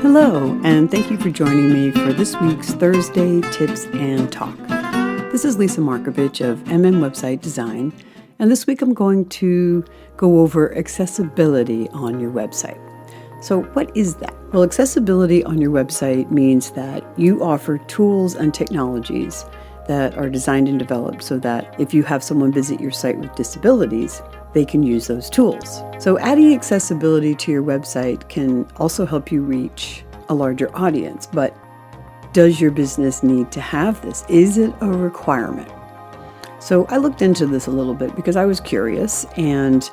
Hello, and thank you for joining me for this week's Thursday Tips and Talk. This is Lisa Markovich of Website Design, and this week I'm going to go over accessibility on your website. So what is that? Well, accessibility on your website means that you offer tools and technologies that are designed and developed so that if you have someone visit your site with disabilities, they can use those tools. So adding accessibility to your website can also help you reach a larger audience, but does your business need to have this? Is it a requirement? So I looked into this a little bit because I was curious, and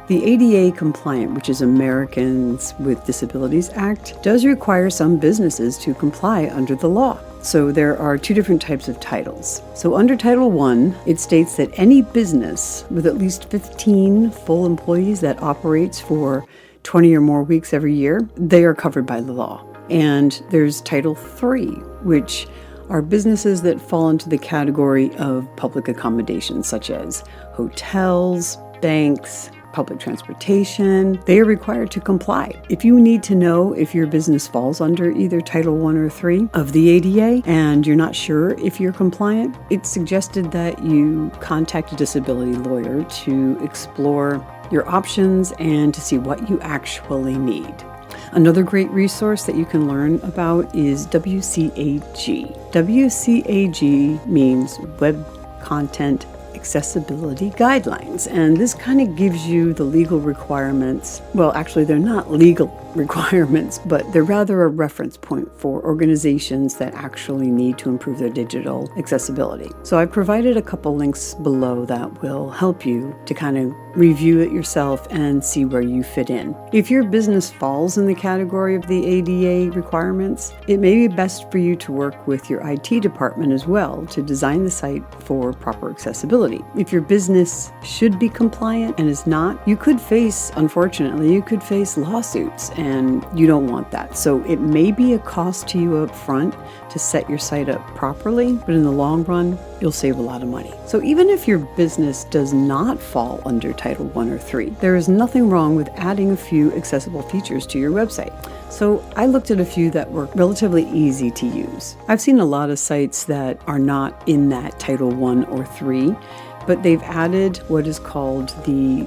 the ADA compliant, which is Americans with Disabilities Act, does require some businesses to comply under the law. So there are two different types of titles. So under Title I, it states that any business with at least 15 full employees that operates for 20 or more weeks every year, they are covered by the law. And there's Title III, which are businesses that fall into the category of public accommodations, such as hotels, banks, public transportation. They are required to comply. If you need to know if your business falls under either Title I or III of the ADA and you're not sure if you're compliant, it's suggested that you contact a disability lawyer to explore your options and to see what you actually need. Another great resource that you can learn about is WCAG. WCAG means Web Content Accessibility Guidelines, and this kind of gives you the legal requirements. Well, actually, they're not legal requirements, but they're rather a reference point for organizations that actually need to improve their digital accessibility. So I've provided a couple links below that will help you to kind of review it yourself and see where you fit in. If your business falls in the category of the ADA requirements, it may be best for you to work with your IT department as well to design the site for proper accessibility. If your business should be compliant and is not, unfortunately, you could face lawsuits, and you don't want that. So it may be a cost to you up front to set your site up properly, but in the long run, you'll save a lot of money. So even if your business does not fall under Title I or III, there is nothing wrong with adding a few accessible features to your website. So I looked at a few that were relatively easy to use. I've seen a lot of sites that are not in that Title I or III, but they've added what is called the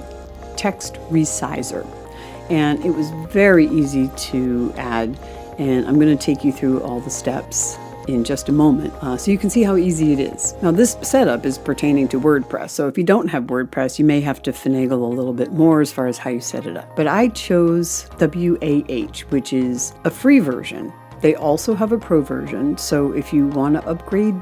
text Resizer. And it was very easy to add, and I'm going to take you through all the steps in just a moment so you can see how easy it is. Now, this setup is pertaining to WordPress, so if you don't have WordPress, you may have to finagle a little bit more as far as how you set it up. But I chose WAH, which is a free version. They also have a pro version, so if you want to upgrade,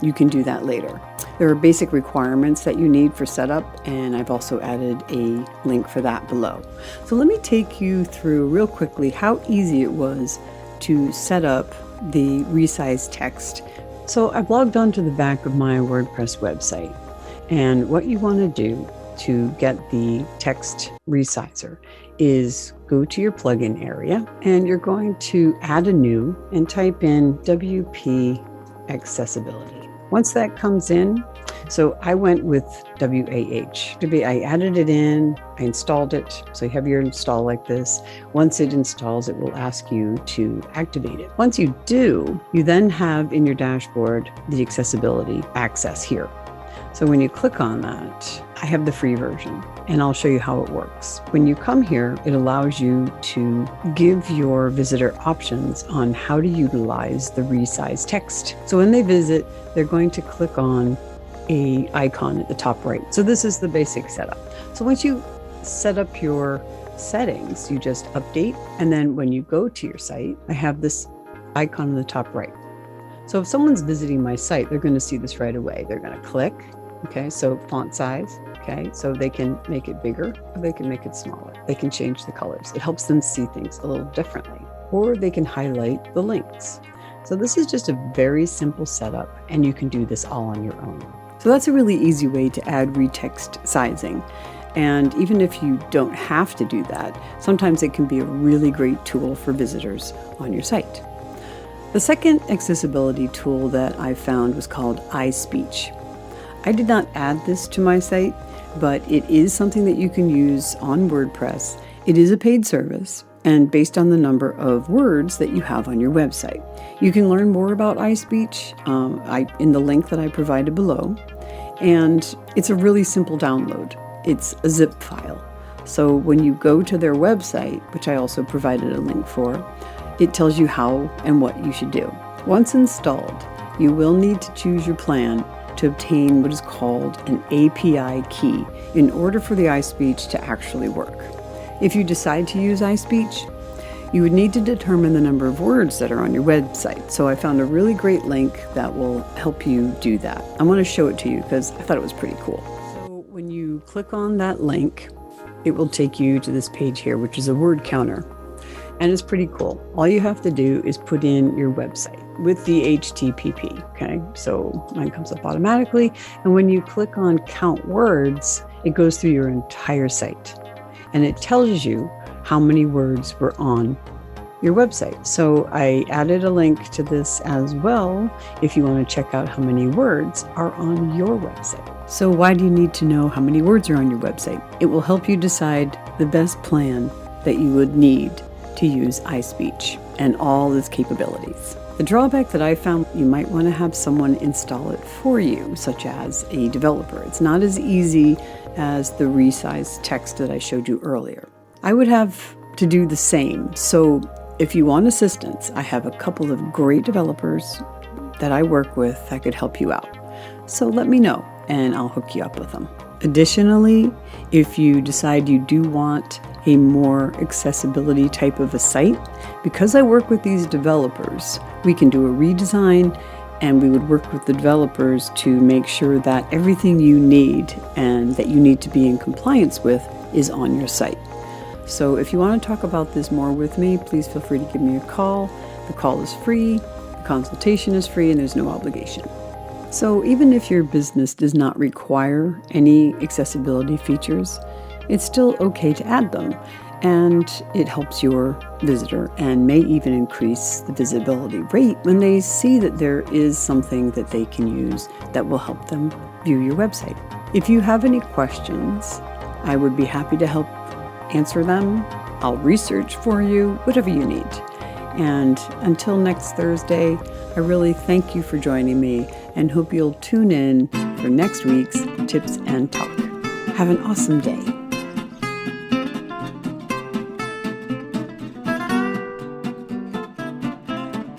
you can do that later. There are basic requirements that you need for setup, and I've also added a link for that below. So let me take you through real quickly how easy it was to set up the Resize text. So I've logged onto the back of my WordPress website, and what you want to do to get the text Resizer is go to your plugin area, and you're going to add a new and type in WP Accessibility. Once that comes in, so I went with WAH. I added it in, I installed it. So you have your install like this. Once it installs, it will ask you to activate it. Once you do, you then have in your dashboard the accessibility access here. So when you click on that, I have the free version, and I'll show you how it works. When you come here, it allows you to give your visitor options on how to utilize the Resize text. So when they visit, they're going to click on an icon at the top right. So this is the basic setup. So once you set up your settings, you just update, and then when you go to your site, I have this icon in the top right. So if someone's visiting my site, they're going to see this right away. They're going to click. Okay, so font size, okay, so they can make it bigger or they can make it smaller. They can change the colors. It helps them see things a little differently, or they can highlight the links. So this is just a very simple setup, and you can do this all on your own. So that's a really easy way to add retext sizing. And even if you don't have to do that, sometimes it can be a really great tool for visitors on your site. The second accessibility tool that I found was called iSpeech. I did not add this to my site, but it is something that you can use on WordPress. It is a paid service, and based on the number of words that you have on your website. You can learn more about iSpeech in the link that I provided below, and it's a really simple download. It's a zip file. So when you go to their website, which I also provided a link for, it tells you how and what you should do. Once installed, you will need to choose your plan to obtain what is called an API key in order for the iSpeech to actually work. If you decide to use iSpeech, you would need to determine the number of words that are on your website. So I found a really great link that will help you do that. I want to show it to you because I thought it was pretty cool. So when you click on that link, it will take you to this page here, which is a word counter. And it's pretty cool. All you have to do is put in your website with the HTTP, okay? So mine comes up automatically. And when you click on count words, it goes through your entire site. And it tells you how many words were on your website. So I added a link to this as well if you want to check out how many words are on your website. So why do you need to know how many words are on your website? It will help you decide the best plan that you would need to use iSpeech and all its capabilities. The drawback that I found, you might want to have someone install it for you, such as a developer. It's not as easy as the Resize text that I showed you earlier. I would have to do the same. So if you want assistance, I have a couple of great developers that I work with that could help you out. So let me know and I'll hook you up with them. Additionally, if you decide you do want a more accessibility type of a site, because I work with these developers, we can do a redesign and we would work with the developers to make sure that everything you need and that you need to be in compliance with is on your site. So if you want to talk about this more with me, please feel free to give me a call. The call is free, the consultation is free, and there's no obligation. So even if your business does not require any accessibility features, it's still okay to add them, and it helps your visitor and may even increase the visibility rate when they see that there is something that they can use that will help them view your website. If you have any questions, I would be happy to help answer them. I'll research for you, whatever you need. And until next Thursday, I really thank you for joining me and hope you'll tune in for next week's Tips and Talk. Have an awesome day.